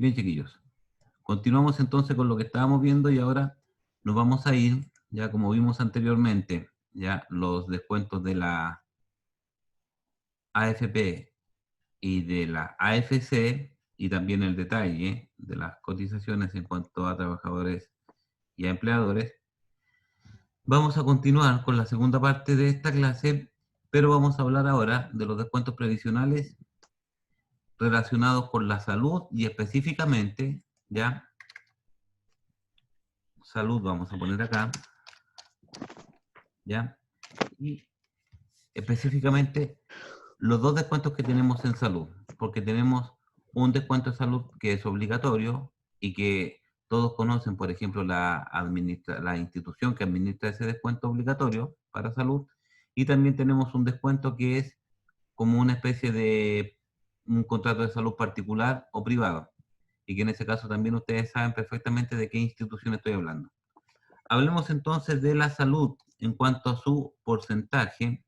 Bien, chiquillos. Continuamos entonces con lo que estábamos viendo y ahora nos vamos a ir, ya como vimos anteriormente, ya los descuentos de la AFP y de la AFC y también el detalle de las cotizaciones en cuanto a trabajadores y a empleadores. Vamos a continuar con la segunda parte de esta clase, pero vamos a hablar ahora de los descuentos previsionales relacionados con la salud y específicamente, ya, salud vamos a poner acá, ya, y específicamente los dos descuentos que tenemos en salud, porque tenemos un descuento de salud que es obligatorio y que todos conocen, por ejemplo, la institución que administra ese descuento obligatorio para salud, y también tenemos un descuento que es como una especie de un contrato de salud particular o privado, y que en ese caso también ustedes saben perfectamente de qué institución estoy hablando. Hablemos entonces de la salud en cuanto a su porcentaje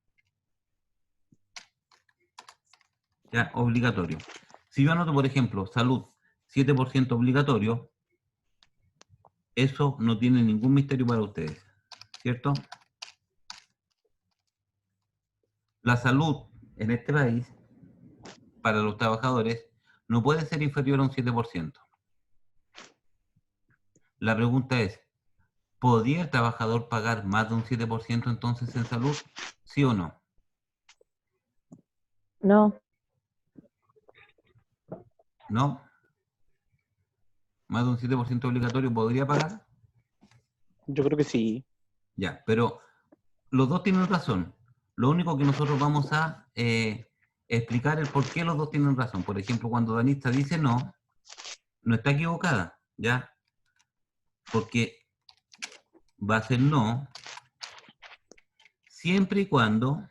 ya obligatorio. Si yo anoto, por ejemplo, salud 7% obligatorio, eso no tiene ningún misterio para ustedes, ¿cierto? La salud en este país, para los trabajadores, no puede ser inferior a un 7%. La pregunta es, ¿podría el trabajador pagar más de un 7% entonces en salud? ¿Sí o no? No. ¿No? ¿Más de un 7% obligatorio podría pagar? Yo creo que sí. Ya, pero los dos tienen razón. Lo único que nosotros vamos a explicar el por qué los dos tienen razón. Por ejemplo, cuando Danista dice no, no está equivocada, ¿ya? Porque va a ser no siempre y cuando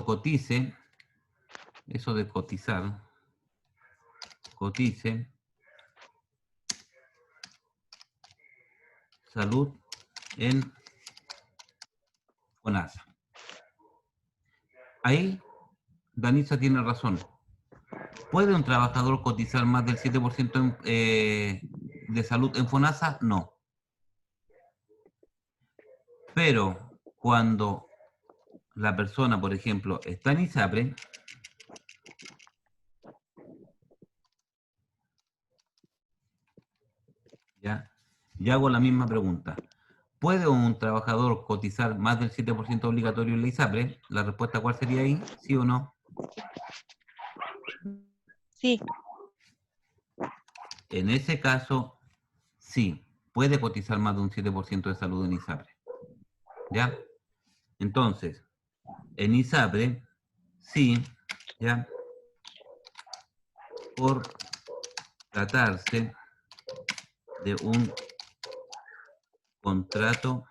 cotice, eso de cotizar, cotice salud en FONASA. Ahí Danisa tiene razón. ¿Puede un trabajador cotizar más del 7% de salud en FONASA? No. Pero cuando la persona, por ejemplo, está en ISAPRE, ¿ya? Yo hago la misma pregunta. ¿Puede un trabajador cotizar más del 7% obligatorio en la ISAPRE? La respuesta, ¿cuál sería ahí? ¿Sí o no? Sí. En ese caso, sí, puede cotizar más de un 7% de salud en ISAPRE. ¿Ya? Entonces, en ISAPRE, sí, ¿ya? Por tratarse de un contrato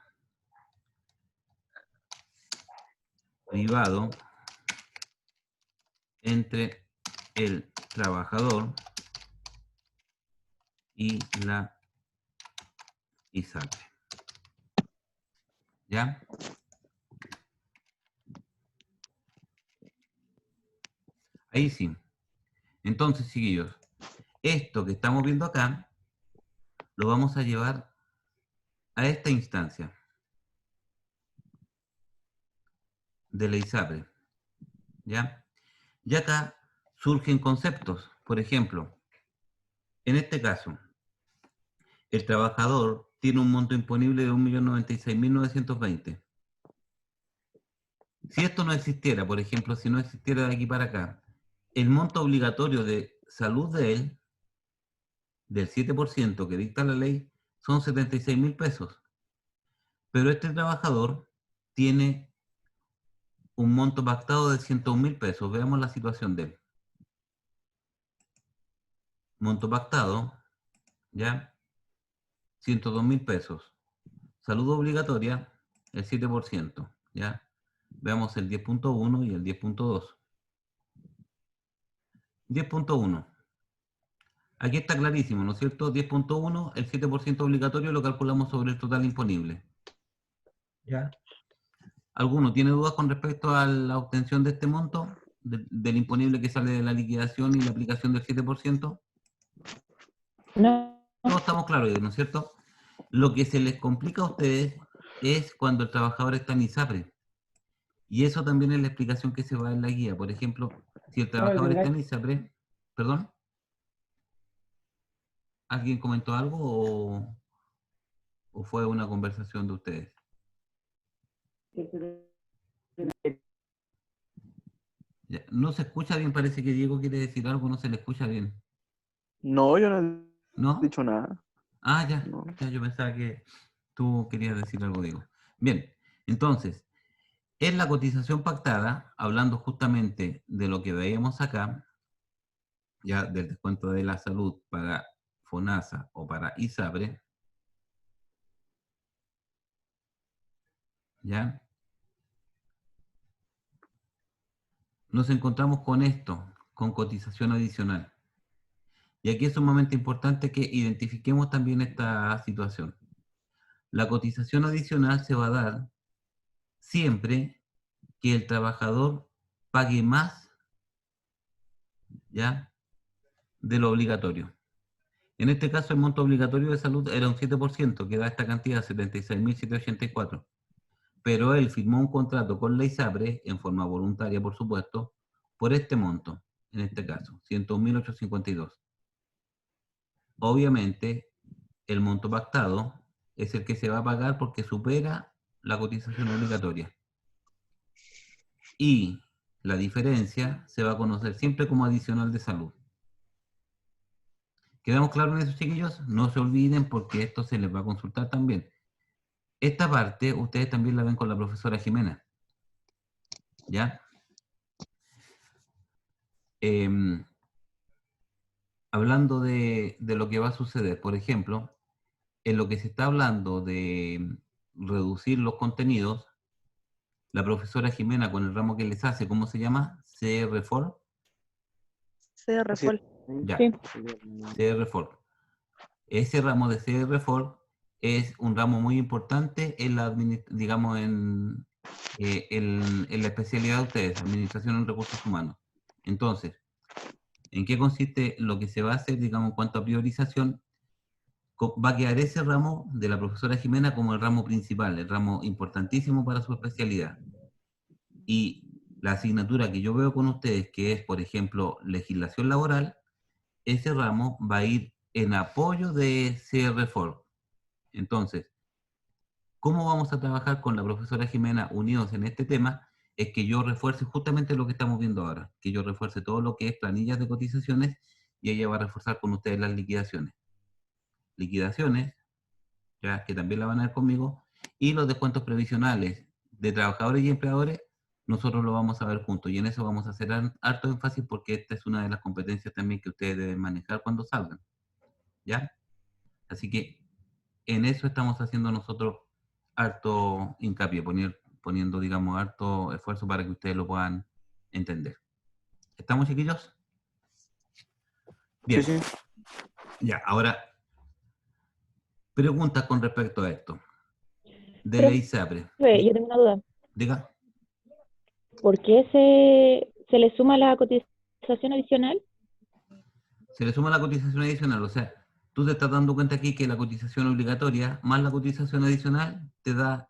privado entre el trabajador y la ISAPRE. ¿Ya? Ahí sí. Entonces, chiquillos, esto que estamos viendo acá, lo vamos a llevar a esta instancia de la ISAPRE. ¿Ya? Y acá surgen conceptos. Por ejemplo, en este caso, el trabajador tiene un monto imponible de 1.096.920. Si esto no existiera, por ejemplo, si no existiera de aquí para acá, el monto obligatorio de salud de él, del 7% que dicta la ley, son 76.000 pesos. Pero este trabajador tiene un monto pactado de 101.000 pesos. Veamos la situación de él. Monto pactado, ¿ya? 102.000 pesos. Salud obligatoria, el 7%, ¿ya? Veamos el 10.1 y el 10.2. 10.1. Aquí está clarísimo, ¿no es cierto? 10.1, el 7% obligatorio lo calculamos sobre el total imponible. ¿Ya? ¿Alguno tiene dudas con respecto a la obtención de este monto? Del imponible que sale de la liquidación y la aplicación del 7%. No, Todos estamos claros, ¿no es cierto? Lo que se les complica a ustedes es cuando el trabajador está en ISAPRE. Y eso también es la explicación que se va en la guía. Por ejemplo, si el trabajador está en ISAPRE, ¿perdón? ¿Alguien comentó algo o fue una conversación de ustedes? Ya, no se escucha bien, parece que Diego quiere decir algo, no se le escucha bien. No, yo no he ¿No? dicho nada. Ah, ya, No. ya yo pensaba que tú querías decir algo, Diego. Bien, entonces, en la cotización pactada, hablando justamente de lo que veíamos acá, ya del descuento de la salud para FONASA o para ISAPRE, ¿ya? Nos encontramos con esto, con cotización adicional. Y aquí es sumamente importante que identifiquemos también esta situación. La cotización adicional se va a dar siempre que el trabajador pague más, ¿ya?, de lo obligatorio. En este caso, el monto obligatorio de salud era un 7%, que da esta cantidad, 76.784. Pero él firmó un contrato con la ISAPRE, en forma voluntaria, por supuesto, por este monto, en este caso, 101.852. Obviamente, el monto pactado es el que se va a pagar porque supera la cotización obligatoria. Y la diferencia se va a conocer siempre como adicional de salud. ¿Quedamos claros en eso, chiquillos? No se olviden porque esto se les va a consultar también. Esta parte ustedes también la ven con la profesora Jimena. ¿Ya? Hablando de lo que va a suceder, por ejemplo, en lo que se está hablando de reducir los contenidos, la profesora Jimena con el ramo que les hace, ¿cómo se llama? CR4. CR4. Ya, sí. CR4. Ese ramo de CR4 es un ramo muy importante en la, digamos, en la especialidad de ustedes, Administración en Recursos Humanos. Entonces, ¿en qué consiste lo que se va a hacer, digamos, en cuanto a priorización? Va a quedar ese ramo de la profesora Jimena como el ramo principal, el ramo importantísimo para su especialidad. Y la asignatura que yo veo con ustedes, que es, por ejemplo, legislación laboral, ese ramo va a ir en apoyo de CR4. Entonces, ¿cómo vamos a trabajar con la profesora Jimena unidos en este tema? Es que yo refuerce justamente lo que estamos viendo ahora, que yo refuerce todo lo que es planillas de cotizaciones y ella va a reforzar con ustedes las liquidaciones. Liquidaciones, ya que también la van a ver conmigo, y los descuentos previsionales de trabajadores y empleadores, nosotros lo vamos a ver juntos y en eso vamos a hacer harto énfasis porque esta es una de las competencias también que ustedes deben manejar cuando salgan, ¿ya? Así que en eso estamos haciendo nosotros harto hincapié, poniendo, digamos, harto esfuerzo para que ustedes lo puedan entender. ¿Estamos, chiquillos? Bien. Sí, sí. Ya, ahora, preguntas con respecto a esto. De la Profe, ISAPRE. yo tengo una duda. Diga. ¿Por qué se le suma la cotización adicional? Se le suma la cotización adicional, o sea, tú te estás dando cuenta aquí que la cotización obligatoria más la cotización adicional te da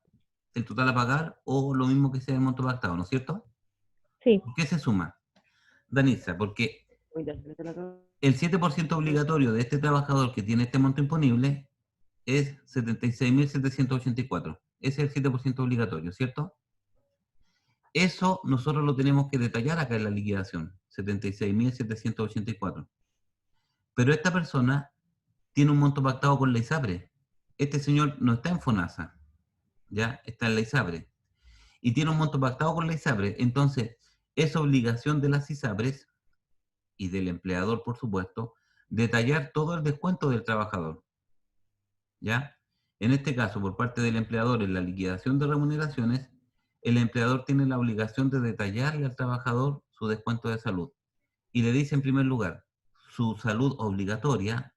el total a pagar o lo mismo que sea el monto pactado, ¿no es cierto? Sí. ¿Por qué se suma? Danisa, porque el 7% obligatorio de este trabajador que tiene este monto imponible es 76.784. Ese es el 7% obligatorio, ¿cierto? Eso nosotros lo tenemos que detallar acá en la liquidación, 76.784. Pero esta persona tiene un monto pactado con la ISAPRE. Este señor no está en FONASA, ya está en la ISAPRE. Y tiene un monto pactado con la ISAPRE. Entonces, es obligación de las ISAPRES y del empleador, por supuesto, detallar todo el descuento del trabajador. ¿Ya? En este caso, por parte del empleador, en la liquidación de remuneraciones, el empleador tiene la obligación de detallarle al trabajador su descuento de salud. Y le dice en primer lugar, su salud obligatoria,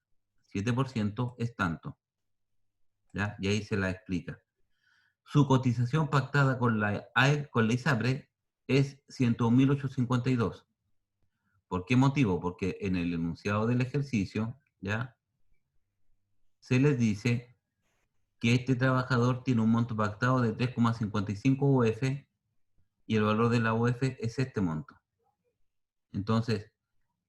7%, es tanto. ¿Ya? Y ahí se la explica. su cotización pactada con la ISAPRE es 101.852. ¿Por qué motivo? Porque en el enunciado del ejercicio, ¿ya? Se les dice que este trabajador tiene un monto pactado de 3,55 UF y el valor de la UF es este monto. Entonces,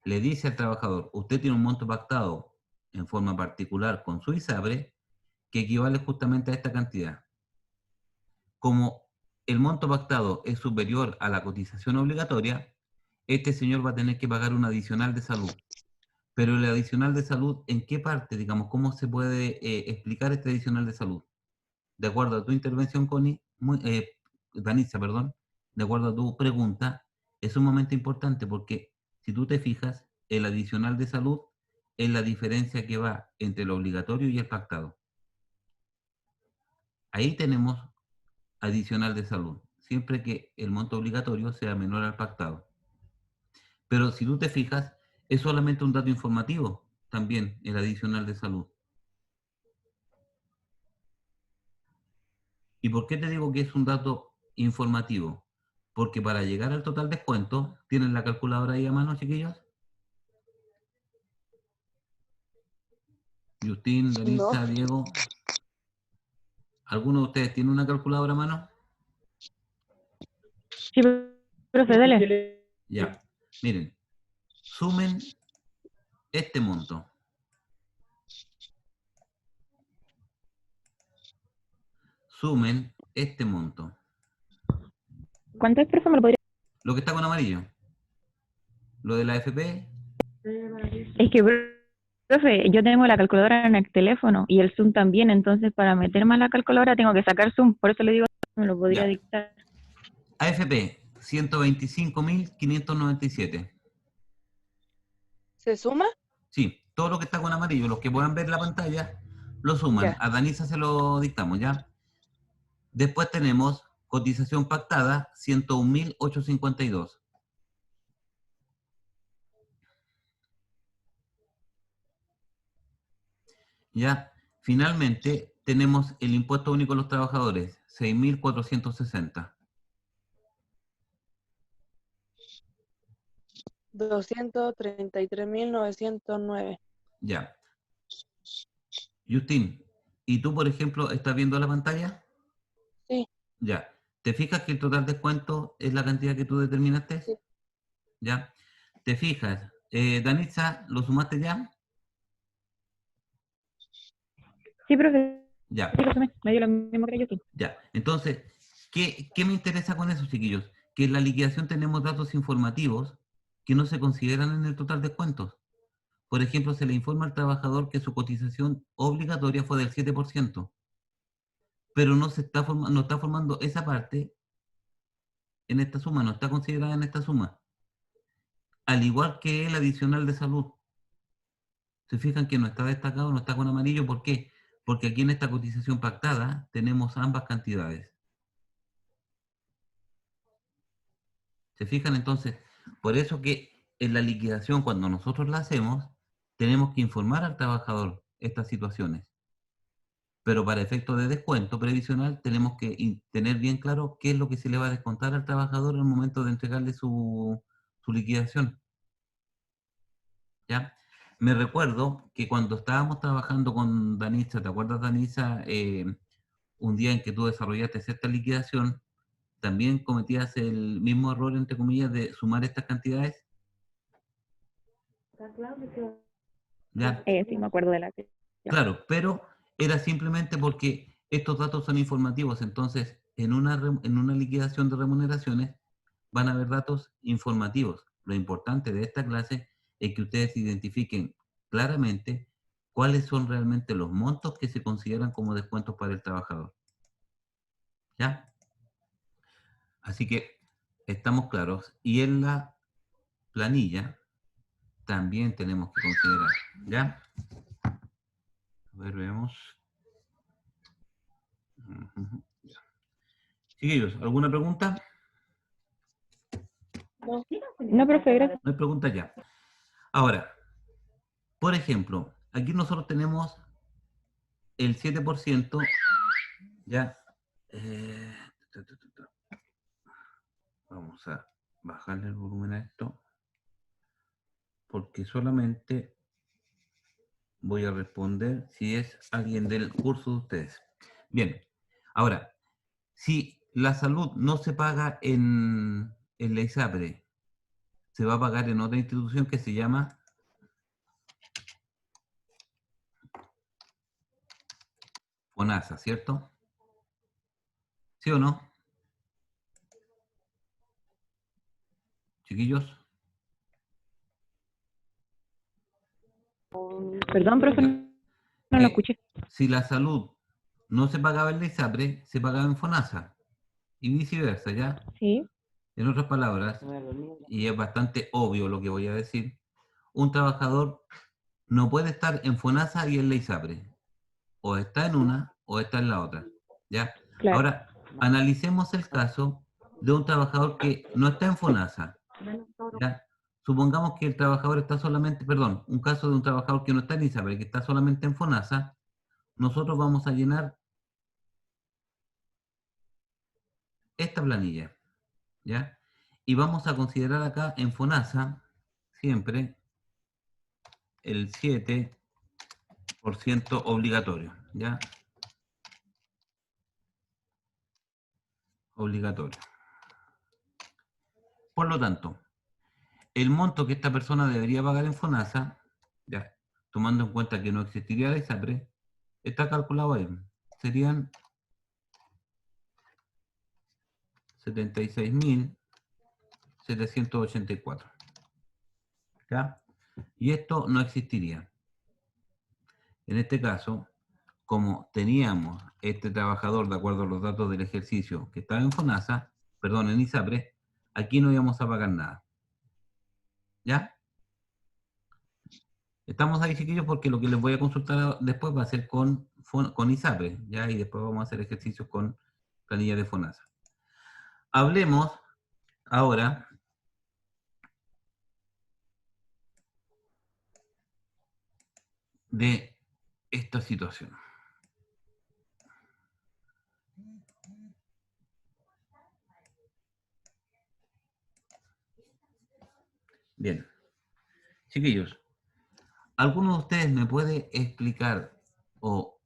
le dice al trabajador, usted tiene un monto pactado en forma particular con su ISAPRE que equivale justamente a esta cantidad. Como el monto pactado es superior a la cotización obligatoria, este señor va a tener que pagar un adicional de salud. Pero el adicional de salud, ¿en qué parte? Digamos, ¿cómo se puede explicar este adicional de salud? De acuerdo a tu intervención, Connie, Danitza, perdón, de acuerdo a tu pregunta, es sumamente importante porque si tú te fijas, el adicional de salud es la diferencia que va entre el obligatorio y el pactado. Ahí tenemos adicional de salud, siempre que el monto obligatorio sea menor al pactado. Pero si tú te fijas, es solamente un dato informativo, también el adicional de salud. ¿Y por qué te digo que es un dato informativo? Porque para llegar al total descuento, ¿tienen la calculadora ahí a mano, chiquillos? Justín, Danitza, No. Diego. ¿Alguno de ustedes tiene una calculadora a mano? Sí, profe, dale. Ya. Miren, sumen este monto. Sumen este monto. ¿Cuánto es, profe? ¿Me lo podría? Lo que está con amarillo. Lo de la AFP. Es que, profe, yo tengo la calculadora en el teléfono y el Zoom también, entonces para meterme a la calculadora tengo que sacar Zoom, por eso le digo, me lo podría Ya. dictar. AFP, 125.597. ¿Se suma? Sí, todo lo que está con amarillo, los que puedan ver la pantalla, lo suman. Ya. A Danisa se lo dictamos, ¿ya? Después tenemos cotización pactada, 101.852. ¿Ya? Finalmente, tenemos el impuesto único a los trabajadores, 6.460. 233.909. Ya. Justin, ¿y tú, por ejemplo, estás viendo la pantalla? Sí, Ya. ¿Te fijas que el total descuento es la cantidad que tú determinaste? sí. ¿Ya? ¿Te fijas? Danitza, ¿lo sumaste ya? Sí, profe, Ya. sí lo sumé, me dio lo mismo que yo. Ya. Entonces, ¿qué me interesa con eso, chiquillos? Que en la liquidación tenemos datos informativos que no se consideran en el total descuentos. Por ejemplo, se le informa al trabajador que su cotización obligatoria fue del 7%, pero no está formando esa parte en esta suma, no está considerada en esta suma. Al igual que el adicional de salud. Se fijan que no está destacado, no está con amarillo. ¿Por qué? Porque aquí en esta cotización pactada tenemos ambas cantidades. ¿Se fijan? Entonces, por eso que en la liquidación, cuando nosotros la hacemos, tenemos que informar al trabajador estas situaciones. Pero para efectos de descuento previsional, tenemos que tener bien claro qué es lo que se le va a descontar al trabajador al momento de entregarle su liquidación. ¿Ya? Me recuerdo que cuando estábamos trabajando con Danisa, ¿te acuerdas, Danisa? Un día en que tú desarrollaste esta liquidación, ¿también cometías el mismo error, entre comillas, de sumar estas cantidades? Ya, Sí, me acuerdo de la que. Ya. claro, pero era simplemente porque estos datos son informativos, entonces en una liquidación de remuneraciones van a haber datos informativos. Lo importante de esta clase es que ustedes identifiquen claramente cuáles son realmente los montos que se consideran como descuentos para el trabajador. ¿Ya? Así que estamos claros. Y en la planilla también tenemos que considerar. ¿Ya? A ver, veamos. Ya. Chiquillos, ¿alguna pregunta? No, profe, gracias. No hay pregunta ya. Ahora, por ejemplo, aquí nosotros tenemos el 7%, ¿ya? Ta, ta, ta, ta. Vamos a bajarle el volumen a esto, porque solamente voy a responder si es alguien del curso de ustedes. Bien, ahora, si la salud no se paga en la ISAPRE, se va a pagar en otra institución que se llama FONASA, ¿cierto? ¿Sí o no? Chiquillos. Perdón, profe, no lo Que escuché. si la salud no se pagaba en la ISAPRE, se pagaba en FONASA. Y viceversa, ¿ya? Sí, En otras palabras, y es bastante obvio lo que voy a decir, un trabajador no puede estar en FONASA y en la ISAPRE. O está en una o está en la otra. ¿Ya? claro. Ahora, analicemos el caso de un trabajador que no está en FONASA. ¿Ya? Supongamos que el trabajador está solamente, perdón, un caso de un trabajador que no está en ISAPRE, que está solamente en FONASA. Nosotros vamos a llenar esta planilla. ¿Ya? Y vamos a considerar acá en FONASA siempre el 7% obligatorio, ¿ya? Obligatorio. Por lo tanto, el monto que esta persona debería pagar en FONASA, ya, tomando en cuenta que no existiría la ISAPRE, está calculado ahí. Serían 76.784. ¿Ya? Y esto no existiría. En este caso, como teníamos este trabajador, de acuerdo a los datos del ejercicio, que estaba en FONASA, perdón, en ISAPRE, aquí no íbamos a pagar nada. ¿Ya? Estamos ahí, chiquillos, porque lo que les voy a consultar después va a ser con ISAPRE, ¿ya? Y después vamos a hacer ejercicios con planilla de FONASA. Hablemos ahora de esta situación. Bien. Chiquillos, ¿alguno de ustedes me puede explicar o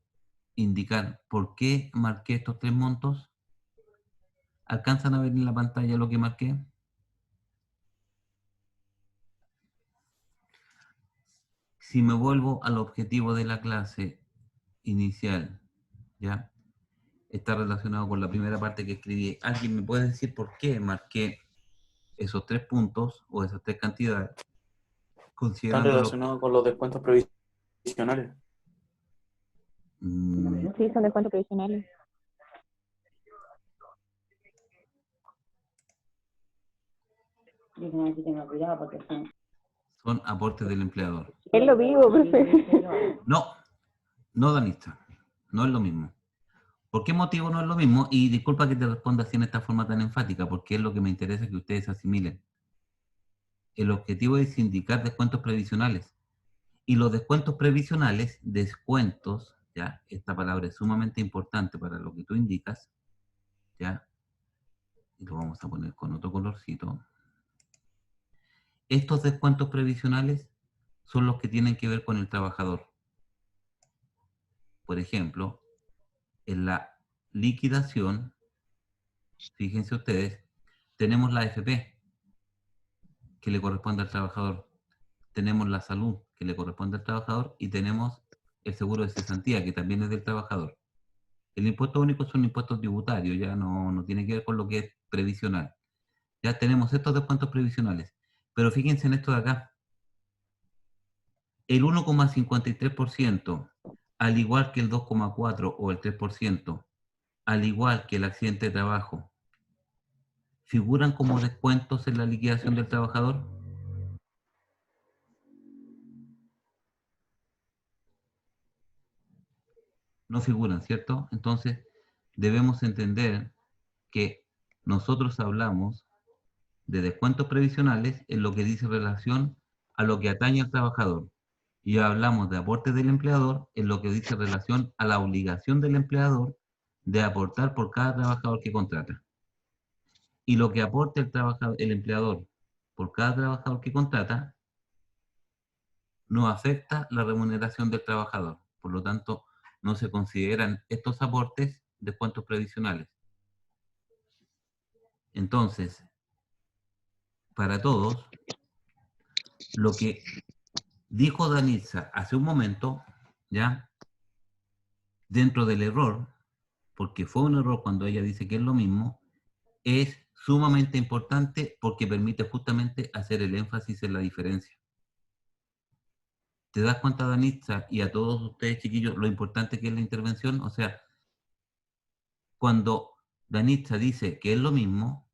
indicar por qué marqué estos tres montos? ¿Alcanzan a ver en la pantalla lo que marqué? Si me vuelvo al objetivo de la clase inicial, ¿ya? Está relacionado con la primera parte que escribí. ¿Alguien me puede decir por qué marqué esos tres puntos o esas tres cantidades? Están Considerando relacionados con los descuentos previsionales. Sí, son descuentos provisionales. son aportes del empleador. Es lo vivo, profe. No, Danista, no es lo mismo. ¿Por qué motivo no es lo mismo? Y disculpa que te responda así en esta forma tan enfática, porque es lo que me interesa que ustedes asimilen. El objetivo es indicar descuentos previsionales. Y los descuentos previsionales, descuentos, ¿ya? Esta palabra es sumamente importante para lo que tú indicas, ¿ya? Y lo vamos a poner con otro colorcito. Estos descuentos previsionales son los que tienen que ver con el trabajador. Por ejemplo, en la liquidación, fíjense ustedes, tenemos la AFP, que le corresponde al trabajador. Tenemos la salud, que le corresponde al trabajador, y tenemos el seguro de cesantía, que también es del trabajador. El impuesto único son impuestos tributarios, ya no tiene que ver con lo que es previsional. Ya tenemos estos descuentos previsionales. Pero fíjense en esto de acá. El 1,53%, al igual que el 2,4% o el 3%, al igual que el accidente de trabajo, ¿figuran como descuentos en la liquidación del trabajador? No figuran, ¿cierto? Entonces, debemos entender que nosotros hablamos de descuentos previsionales en lo que dice relación a lo que atañe al trabajador. Y hablamos de aportes del empleador en lo que dice relación a la obligación del empleador de aportar por cada trabajador que contrata. Y lo que aporte el empleador por cada trabajador que contrata no afecta la remuneración del trabajador. Por lo tanto, no se consideran estos aportes descuentos previsionales. Entonces, para todos, lo que dijo Danitza hace un momento, ¿ya? Dentro del error, porque fue un error cuando ella dice que es lo mismo, es sumamente importante porque permite justamente hacer el énfasis en la diferencia. ¿Te das cuenta, Danitza, y a todos ustedes, chiquillos, lo importante que es la intervención? O sea, cuando Danitza dice que es lo mismo,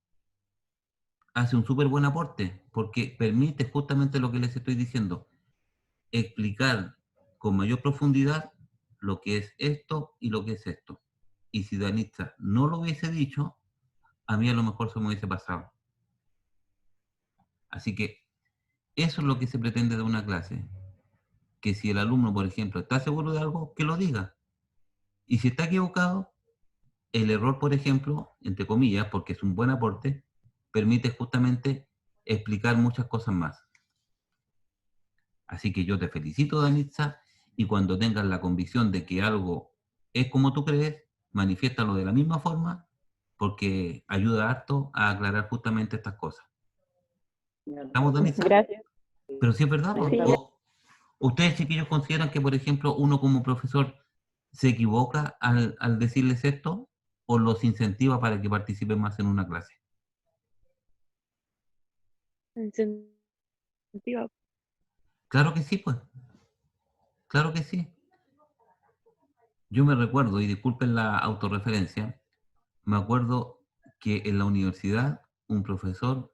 hace un súper buen aporte, porque permite justamente lo que les estoy diciendo, explicar con mayor profundidad lo que es esto y lo que es esto. Y si Danitza no lo hubiese dicho, a mí a lo mejor se me hubiese pasado. Así que eso es lo que se pretende de una clase. Que si el alumno, por ejemplo, está seguro de algo, que lo diga. Y si está equivocado, el error, por ejemplo, entre comillas, porque es un buen aporte, permite justamente explicar muchas cosas más. Así que yo te felicito, Danitza, y cuando tengas la convicción de que algo es como tú crees, manifiéstalo de la misma forma, porque ayuda harto a aclarar justamente estas cosas. ¿Estamos, Danitza? Gracias. Pero sí es verdad, Sí. ¿ustedes, chiquillos, consideran que, por ejemplo, uno como profesor se equivoca al decirles esto o los incentiva para que participen más en una clase? Incentiva. Claro que sí, pues. Claro que sí. Yo me recuerdo, y disculpen la autorreferencia, me acuerdo que en la universidad un profesor,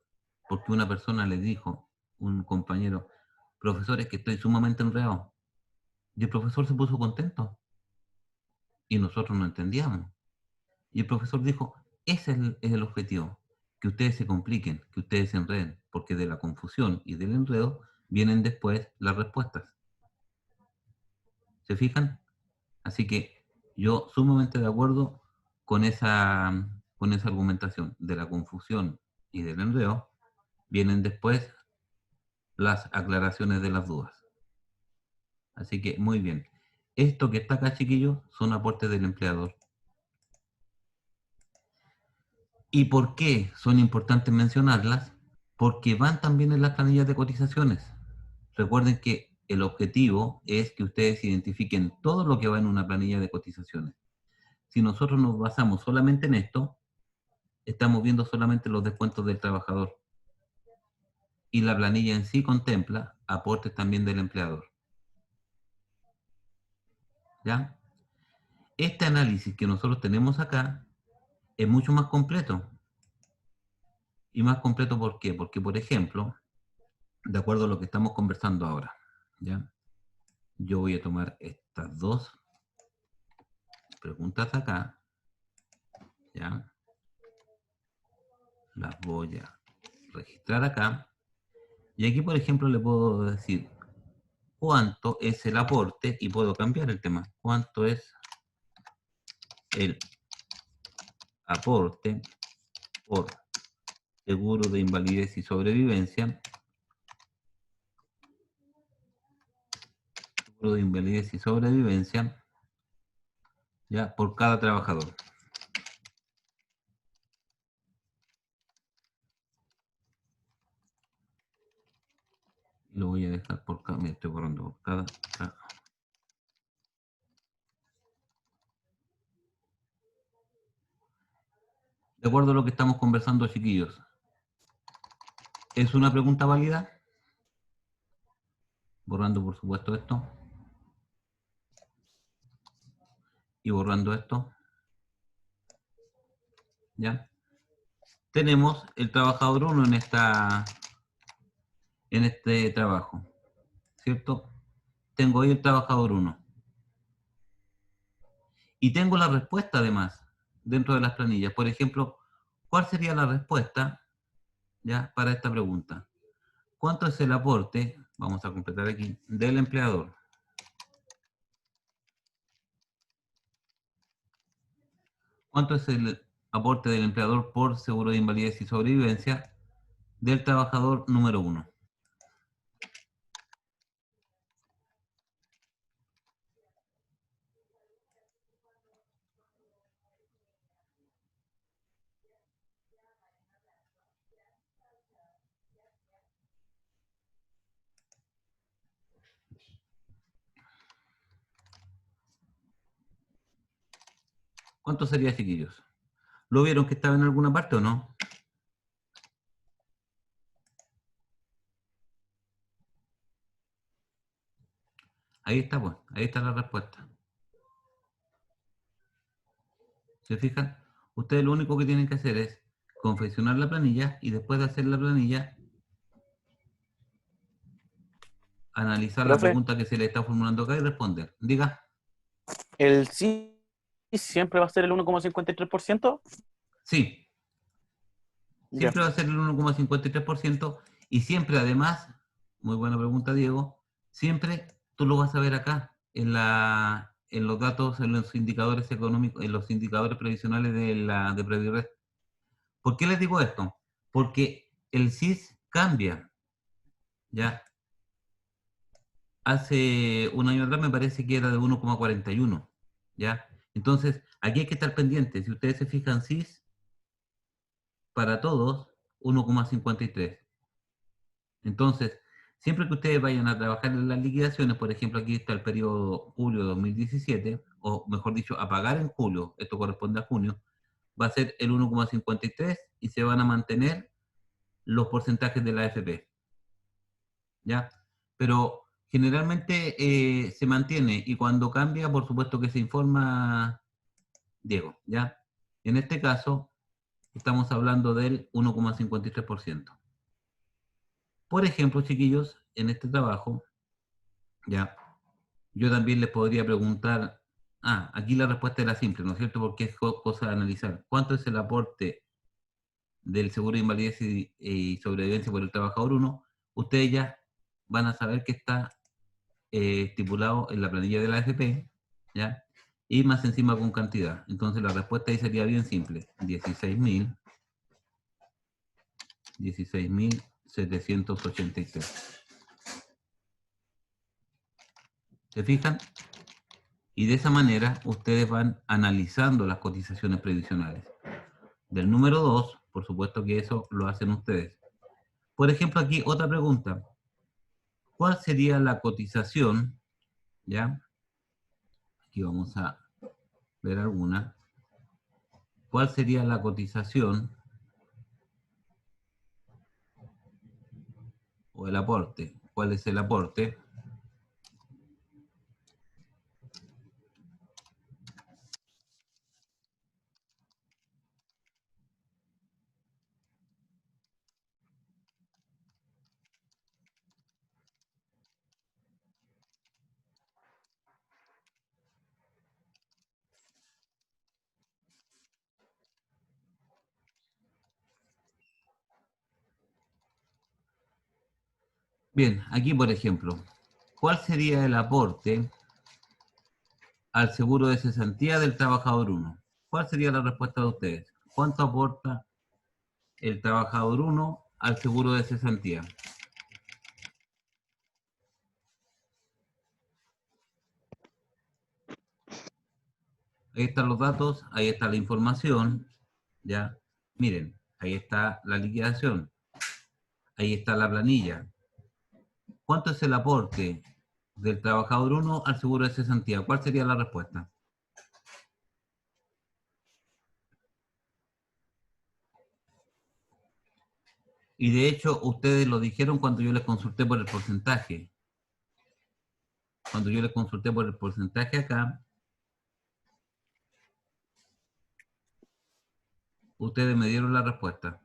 porque una persona le dijo, un compañero, profesor, es que estoy sumamente enredado. Y el profesor se puso contento. Y nosotros no entendíamos. Y el profesor dijo, ese es el objetivo, que ustedes se compliquen, que ustedes se enreden, porque de la confusión y del enredo vienen después las respuestas. ¿Se fijan? Así que yo sumamente de acuerdo con esa argumentación. De la confusión y del enredo vienen después las aclaraciones de las dudas. Así que muy bien. Esto que está acá, chiquillos, son aportes del empleador. ¿Y por qué son importantes mencionarlas? Porque van también en las planillas de cotizaciones. Recuerden que el objetivo es que ustedes identifiquen todo lo que va en una planilla de cotizaciones. Si nosotros nos basamos solamente en esto, estamos viendo solamente los descuentos del trabajador. Y la planilla en sí contempla aportes también del empleador. ¿Ya? Este análisis que nosotros tenemos acá es mucho más completo. ¿Y más completo por qué? Porque, por ejemplo, de acuerdo a lo que estamos conversando ahora, ¿ya? Yo voy a tomar estas dos preguntas acá, ¿ya? Las voy a registrar acá. Y aquí, por ejemplo, le puedo decir cuánto es el aporte y puedo cambiar el tema. ¿Cuánto es el aporte por seguro de invalidez y sobrevivencia? Seguro de invalidez y sobrevivencia, ya, por cada trabajador. Lo voy a dejar por cada, me estoy borrando por cada. De acuerdo a lo que estamos conversando, chiquillos, ¿es una pregunta válida? Borrando, por supuesto, esto. Y borrando esto. ¿Ya? Tenemos el trabajador 1 en este trabajo, ¿cierto? Tengo ahí el trabajador 1. Y tengo la respuesta, además, dentro de las planillas. Por ejemplo, ¿cuál sería la respuesta, ya, para esta pregunta? ¿Cuánto es el aporte, vamos a completar aquí, del empleador? ¿Cuánto es el aporte del empleador por seguro de invalidez y sobrevivencia del trabajador número 1? ¿Cuánto sería, chiquillos? ¿Lo vieron que estaba en alguna parte o no? Ahí está, pues. Ahí está la respuesta. ¿Se fijan? Ustedes lo único que tienen que hacer es confeccionar la planilla y después de hacer la planilla, analizar la Profe, pregunta que se le está formulando acá y responder. Diga. ¿el sí siempre va a ser el 1,53%? Sí, Ya. siempre va a ser el 1,53% y siempre además, muy buena pregunta Diego, siempre tú lo vas a ver acá en los datos, en los indicadores económicos, en los indicadores previsionales de Predired. ¿Por qué les digo esto? Porque el CIS cambia, ¿ya? Hace un año atrás me parece que era de 1,41, ¿ya? Entonces, aquí hay que estar pendientes. Si ustedes se fijan, CIS, para todos, 1,53. Entonces, siempre que ustedes vayan a trabajar en las liquidaciones, por ejemplo, aquí está el periodo julio 2017, o mejor dicho, a pagar en julio, esto corresponde a junio, va a ser el 1,53 y se van a mantener los porcentajes de la AFP, ¿ya? Pero generalmente se mantiene y cuando cambia, por supuesto que se informa Diego, ¿ya? En este caso, estamos hablando del 1,53%. Por ejemplo, chiquillos, en este trabajo, ¿ya? Yo también les podría preguntar, aquí la respuesta era simple, ¿no es cierto? Porque es cosa de analizar. ¿Cuánto es el aporte del seguro de invalidez y sobrevivencia por el trabajador 1? Ustedes ya van a saber que está estipulado en la planilla de la AFP, ¿ya? Y más encima con cantidad. Entonces la respuesta ahí sería bien simple. 16.783. ¿Se fijan? Y de esa manera ustedes van analizando las cotizaciones previsionales. Del número 2, por supuesto que eso lo hacen ustedes. Por ejemplo, aquí otra pregunta. ¿Cuál sería la cotización? ¿Ya? Aquí vamos a ver alguna. ¿Cuál sería la cotización o el aporte? ¿Cuál es el aporte? Bien, aquí por ejemplo, ¿cuál sería el aporte al seguro de cesantía del trabajador 1? ¿Cuál sería la respuesta de ustedes? ¿Cuánto aporta el trabajador 1 al seguro de cesantía? Ahí están los datos, ahí está la información, ¿ya? Miren, ahí está la liquidación, ahí está la planilla. ¿Cuánto es el aporte del trabajador 1 al seguro de cesantía? ¿Cuál sería la respuesta? Y de hecho, ustedes lo dijeron cuando yo les consulté por el porcentaje. Cuando yo les consulté por el porcentaje acá, ustedes me dieron la respuesta.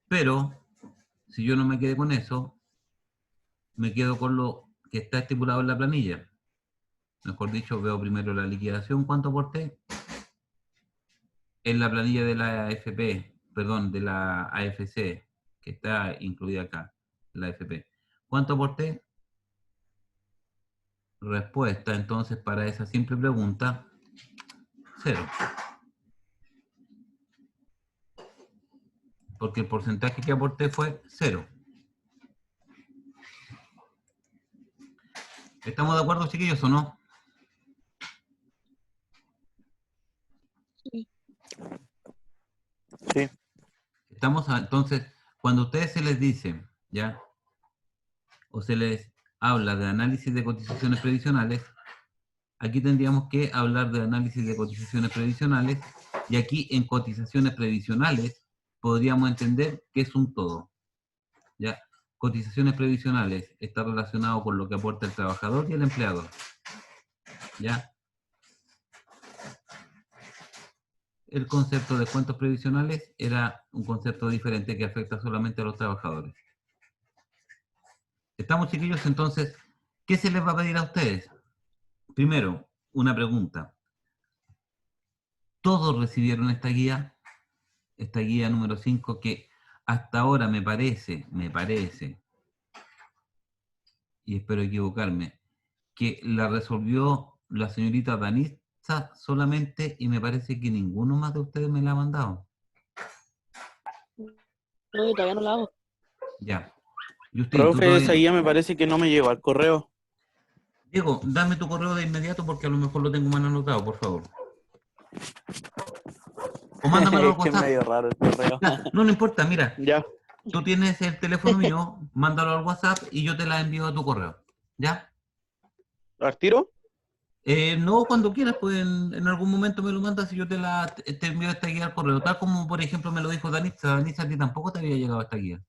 Pero, si yo no me quedé con eso, me quedo con lo que está estipulado en la planilla. Mejor dicho, veo primero la liquidación, ¿cuánto aporté? En la planilla de la AFP, perdón, de la AFC, que está incluida acá, la AFP. ¿Cuánto aporté? Respuesta, entonces, para esa simple pregunta, 0. Porque el porcentaje que aporté fue 0. ¿Estamos de acuerdo, chiquillos, o no? Sí. Sí. Entonces, cuando a ustedes se les dice, ¿ya? O se les habla de análisis de cotizaciones previsionales, aquí tendríamos que hablar de análisis de cotizaciones previsionales, y aquí en cotizaciones previsionales podríamos entender que es un todo, ¿ya? Cotizaciones previsionales está relacionado con lo que aporta el trabajador y el empleador, ¿ya? El concepto de descuentos previsionales era un concepto diferente que afecta solamente a los trabajadores. ¿Estamos, chiquillos? Entonces, ¿qué se les va a pedir a ustedes? Primero, una pregunta. ¿Todos recibieron esta guía número 5, que hasta ahora me parece, y espero equivocarme, que la resolvió la señorita Danitza solamente, y me parece que ninguno más de ustedes me la ha mandado? No, yo todavía no la hago. Ya. Justin, tú Profe, esa todavía... guía me parece que no me llegó al correo. Diego, dame tu correo de inmediato porque a lo mejor lo tengo mal anotado, por favor. O mándamelo Es al que es WhatsApp. medio raro el correo. Ya, no importa, mira, Ya. tú tienes el teléfono mío, mándalo al WhatsApp y yo te la envío a tu correo. ¿Ya? ¿Al tiro? No, cuando quieras, pues en algún momento me lo mandas y yo te envío esta guía al correo. Tal como, por ejemplo, me lo dijo Danitza. Danitza, a ti tampoco te había llegado esta guía.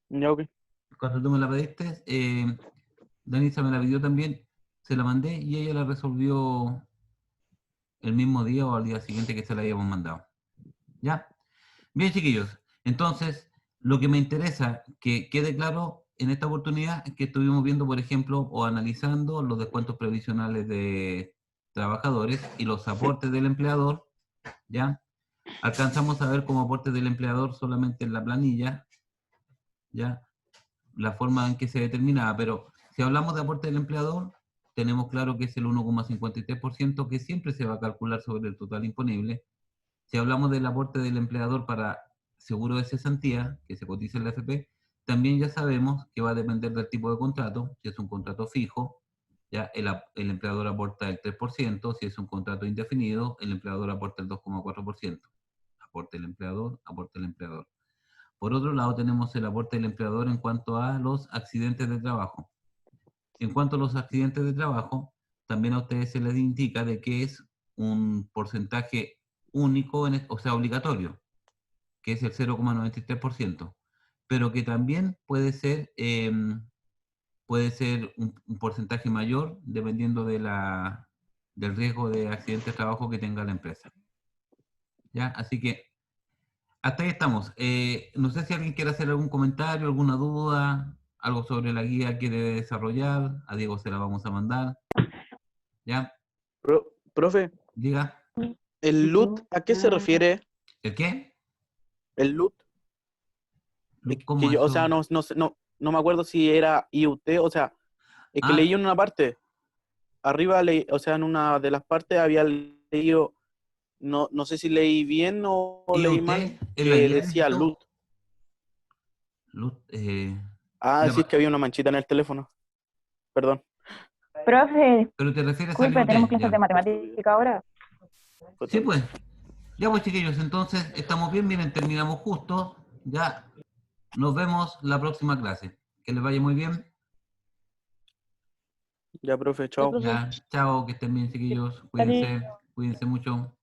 Ya, ok. Cuando tú me la pediste, Danitza me la pidió también, se la mandé y ella la resolvió el mismo día o al día siguiente que se la habíamos mandado. ¿Ya? Bien, chiquillos. Entonces, lo que me interesa que quede claro en esta oportunidad es que estuvimos viendo, por ejemplo, o analizando los descuentos previsionales de trabajadores y los aportes del empleador, ¿ya? Alcanzamos a ver como aportes del empleador solamente en la planilla, ¿ya? La forma en que se determinaba, pero si hablamos de aporte del empleador, tenemos claro que es el 1,53% que siempre se va a calcular sobre el total imponible. Si hablamos del aporte del empleador para seguro de cesantía, que se cotiza en la AFP, también ya sabemos que va a depender del tipo de contrato. Si es un contrato fijo, ya el empleador aporta el 3%, si es un contrato indefinido, el empleador aporta el 2,4%. Aporte el empleador, aporte el empleador. Por otro lado, tenemos el aporte del empleador en cuanto a los accidentes de trabajo. En cuanto a los accidentes de trabajo, también a ustedes se les indica de que es un porcentaje único, o sea, obligatorio, que es el 0,93%, pero que también puede ser un porcentaje mayor dependiendo del riesgo de accidente de trabajo que tenga la empresa. ¿Ya? Así que hasta ahí estamos. No sé si alguien quiere hacer algún comentario, alguna duda, algo sobre la guía quiere desarrollar. A Diego se la vamos a mandar. ¿Ya? Profe, Diga. ¿el LUT a qué se refiere? ¿El qué? ¿El LUT? ¿Cómo O eso? sea, no me acuerdo si era IUT, o sea, es que Ah. leí en una parte. Arriba, o sea, en una de las partes había leído, no sé si leí bien o leí IUT, mal, en la que guía decía necesito. LUT. Ya, Sí, es que había una manchita en el teléfono. Perdón. Profe, pero te refieres al disculpe, IUT, tenemos clases ya. de matemática ahora. Sí, pues. Ya, pues, chiquillos, entonces estamos bien, miren, terminamos justo. Ya, nos vemos la próxima clase. Que les vaya muy bien. Ya, profe, Ya, chao. profe. Ya, chao, que estén bien, chiquillos. Cuídense mucho.